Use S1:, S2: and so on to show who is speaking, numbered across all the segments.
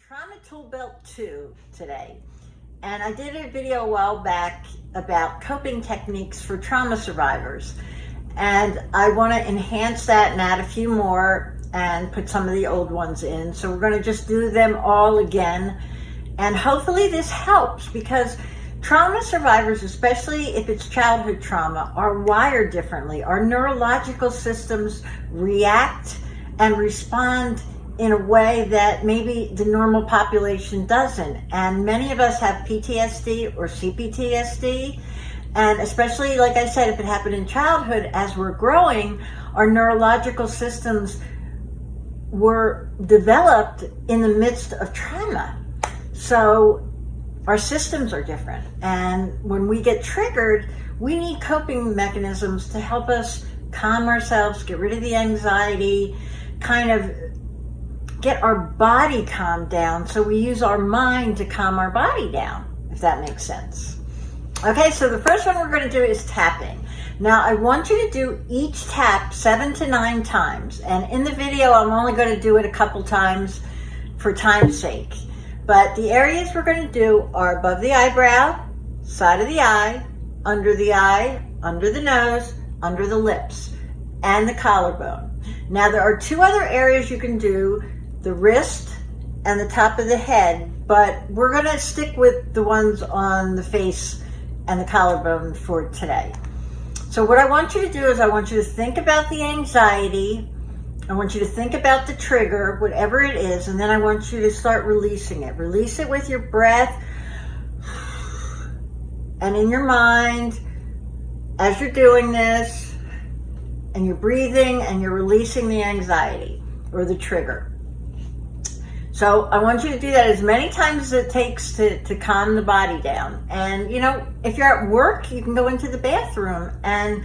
S1: Trauma Toolbelt 2 today, and I did a video a while back about coping techniques for trauma survivors, and I want to enhance that and add a few more and put some of the old ones in. So we're going to just do them all again, and hopefully this helps, because trauma survivors, especially if it's childhood trauma, are wired differently. Our neurological systems react and respond in a way that maybe the normal population doesn't. And many of us have PTSD or C-PTSD. And especially, like I said, if it happened in childhood, as we're growing, our neurological systems were developed in the midst of trauma. So our systems are different. And when we get triggered, we need coping mechanisms to help us calm ourselves, get rid of the anxiety, kind of get our body calmed down. So we use our mind to calm our body down, if that makes sense. Okay, so the first one we're going to do is tapping. Now I want you to do each tap 7 to 9 times. And in the video, I'm only going to do it a couple times for time's sake. But the areas we're going to do are above the eyebrow, side of the eye, under the nose, under the lips, and the collarbone. Now there are 2 other areas you can do, the wrist and the top of the head, but we're going to stick with the ones on the face and the collarbone for today. So what I want you to do is I want you to think about the anxiety. I want you to think about the trigger, whatever it is, and then I want you to start releasing it. Release it with your breath and in your mind as you're doing this, and you're breathing and you're releasing the anxiety or the trigger. So I want you to do that as many times as it takes to calm the body down. And you know, if you're at work, you can go into the bathroom and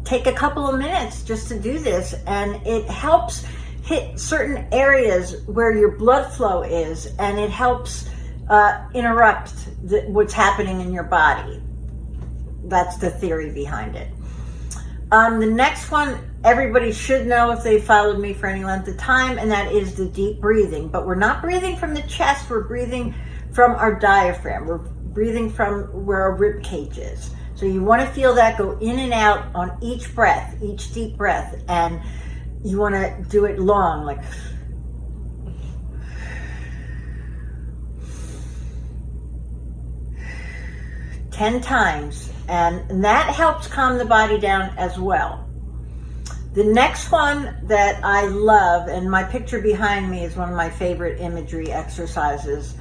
S1: take a couple of minutes just to do this, and it helps hit certain areas where your blood flow is, and it helps interrupt what's happening in your body. That's the theory behind it. The next one, everybody should know if they followed me for any length of time, and that is the deep breathing. But we're not breathing from the chest, we're breathing from our diaphragm. We're breathing from where our rib cage is. So you want to feel that go in and out on each breath, each deep breath, and you want to do it long, like ten times. And that helps calm the body down as well. The next one that I love, and my picture behind me is one of my favorite imagery exercises,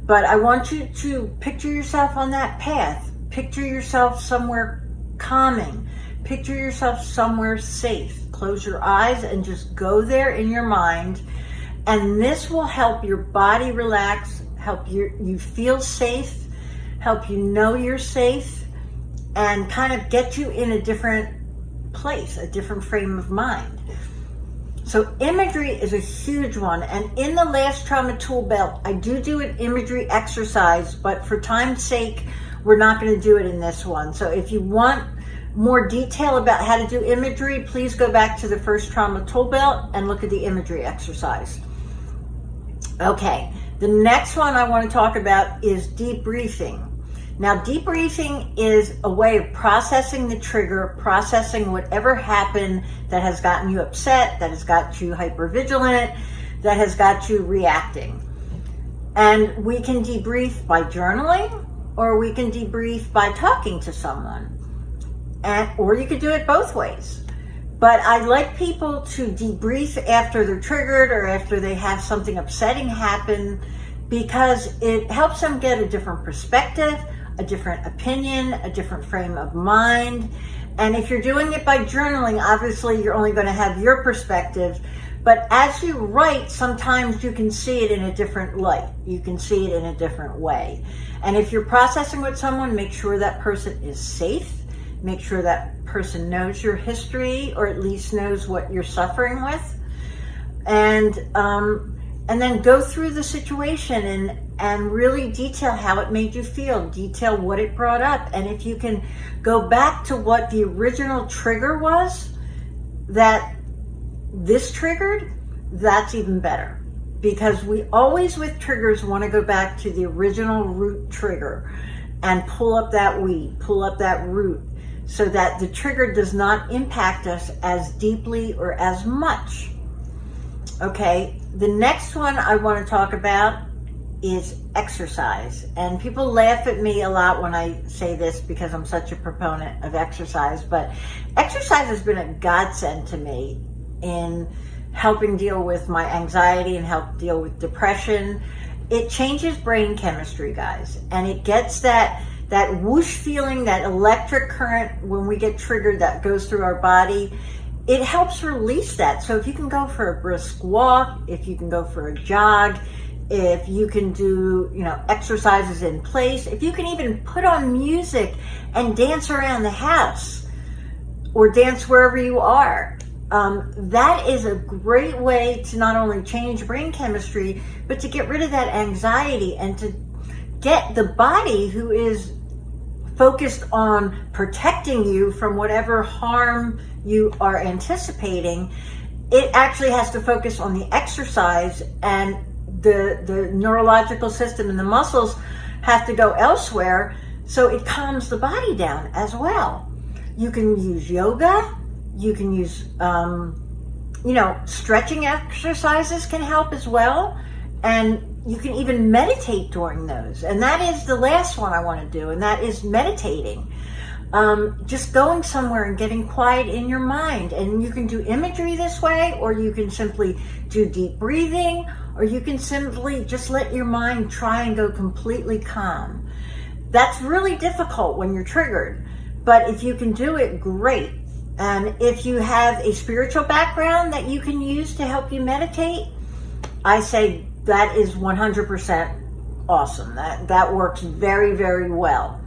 S1: but I want you to picture yourself on that path. Picture yourself somewhere calming. Picture yourself somewhere safe. Close your eyes and just go there in your mind. And this will help your body relax, help you feel safe, help you know you're safe, and kind of get you in a different place, a different frame of mind. So imagery is a huge one. And in the last Trauma Toolbelt, I do an imagery exercise, but for time's sake, we're not going to do it in this one. So if you want more detail about how to do imagery, please go back to the first Trauma Toolbelt and look at the imagery exercise. Okay, the next one I want to talk about is debriefing. Now, debriefing is a way of processing the trigger, processing whatever happened that has gotten you upset, that has got you hypervigilant, that has got you reacting. And we can debrief by journaling, or we can debrief by talking to someone. Or you could do it both ways. But I like people to debrief after they're triggered or after they have something upsetting happen, because it helps them get a different perspective, a different opinion, a different frame of mind. And if you're doing it by journaling, obviously you're only going to have your perspective. But as you write, sometimes you can see it in a different light. You can see it in a different way. And if you're processing with someone, make sure that person is safe. Make sure that person knows your history, or at least knows what you're suffering with. And then go through the situation and really detail how it made you feel, detail what it brought up. And if you can go back to what the original trigger was that this triggered, that's even better. because we always with triggers want to go back to the original root trigger and pull up that weed, pull up that root, so that the trigger does not impact us as deeply or as much. Okay, the next one I want to talk about is exercise. And people laugh at me a lot when I say this because I'm such a proponent of exercise, but exercise has been a godsend to me in helping deal with my anxiety and help deal with depression. It changes brain chemistry, guys, and it gets that whoosh feeling, that electric current when we get triggered that goes through our body. It helps release that. So if you can go for a brisk walk, if you can go for a jog, if you can do, exercises in place, if you can even put on music and dance around the house or dance wherever you are, that is a great way to not only change brain chemistry, but to get rid of that anxiety and to get the body, who is focused on protecting you from whatever harm you are anticipating, it actually has to focus on the exercise, and the neurological system and the muscles have to go elsewhere, so it calms the body down as well. You can use yoga, you can use stretching exercises can help as well, and you can even meditate during those. And that is the last one I want to do, and that is meditating. Just going somewhere and getting quiet in your mind. And you can do imagery this way, or you can simply do deep breathing, or you can simply just let your mind try and go completely calm. That's really difficult when you're triggered, but if you can do it, great. And if you have a spiritual background that you can use to help you meditate, I say that is 100% awesome. That works very, very well.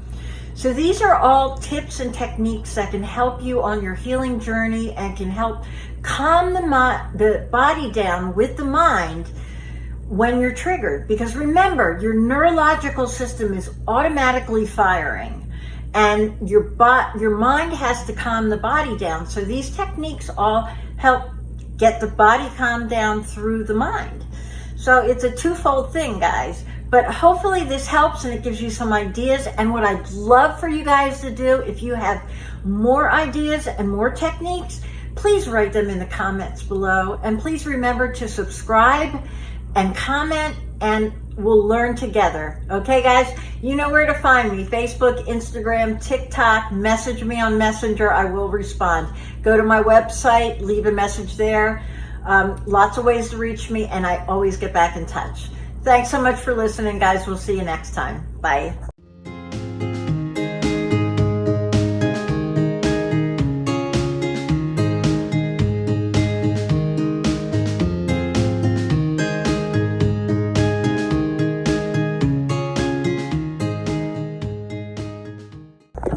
S1: So these are all tips and techniques that can help you on your healing journey and can help calm the body down with the mind when you're triggered. Because remember, your neurological system is automatically firing, and your mind has to calm the body down. So these techniques all help get the body calmed down through the mind. So it's a twofold thing, guys. But hopefully this helps and it gives you some ideas. And what I'd love for you guys to do, if you have more ideas and more techniques, please write them in the comments below. And please remember to subscribe and comment, and we'll learn together. Okay, guys? You know where to find me. Facebook, Instagram, TikTok. Message me on Messenger. I will respond. Go to my website. Leave a message there. Lots of ways to reach me, and I always get back in touch. Thanks so much for listening, guys. We'll see you next time. Bye.